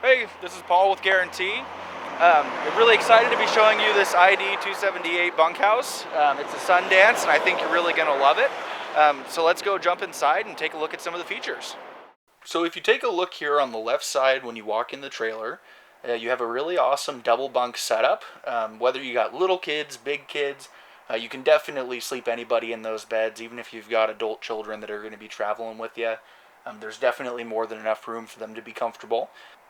Hey, this is Paul with Guaranty. I'm really excited to be showing you this ID 278 bunkhouse. It's a Sundance, and I think you're really going to love it. So let's go jump inside and take a look at some of the features. So if you take a look here on the left side when you walk in the trailer, you have a really awesome double bunk setup. Whether you got little kids, big kids, you can definitely sleep anybody in those beds, even if you've got adult children that are going to be traveling with you. There's definitely more than enough room for them to be comfortable.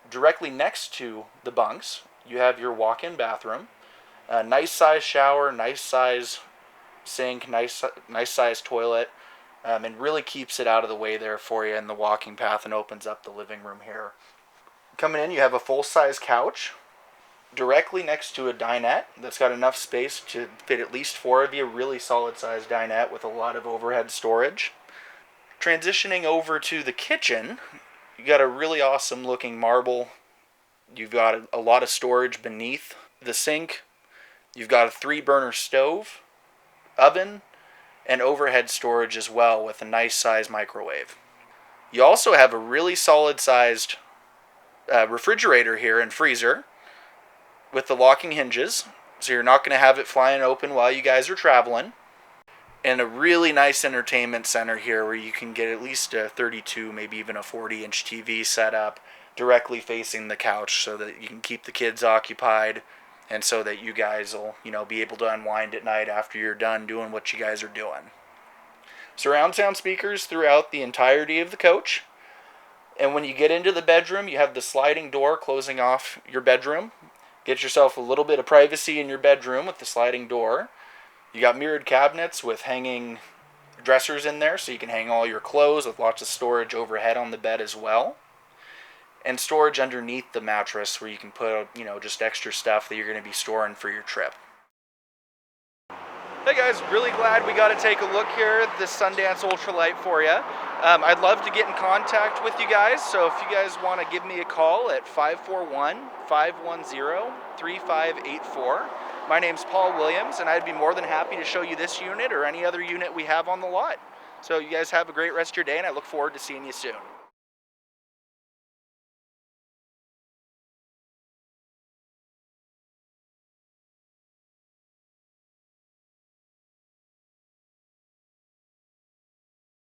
Directly next to the bunks, you have your walk-in bathroom. A nice size shower, nice size sink, nice size toilet, and really keeps it out of the way there for you in the walking path and opens up the living room here. Coming in, you have a full-size couch directly next to a dinette that's got enough space to fit at least 4 of you. Really solid-sized dinette with a lot of overhead storage. Transitioning over to the kitchen, you got a really awesome looking marble. You've got a lot of storage beneath the sink. You've got a 3-burner stove, oven, and overhead storage as well with a nice size microwave. You also have a really solid sized refrigerator here and freezer with the locking hinges, so you're not going to have it flying open while you guys are traveling. And a really nice entertainment center here where you can get at least a 32, maybe even a 40-inch TV set up directly facing the couch so that you can keep the kids occupied and so that you guys will, be able to unwind at night after you're done doing what you guys are doing. Surround sound speakers throughout the entirety of the coach. And when you get into the bedroom, you have the sliding door closing off your bedroom. Get yourself a little bit of privacy in your bedroom with the sliding door. You got mirrored cabinets with hanging dressers in there so you can hang all your clothes with lots of storage overhead on the bed as well. And storage underneath the mattress where you can put, just extra stuff that you're going to be storing for your trip. Hey guys, really glad we got to take a look here at this Sundance Ultra-Lite for you. I'd love to get in contact with you guys, so if you guys want to give me a call at 541-510-3584. My name's Paul Williams, and I'd be more than happy to show you this unit or any other unit we have on the lot. So you guys have a great rest of your day, and I look forward to seeing you soon.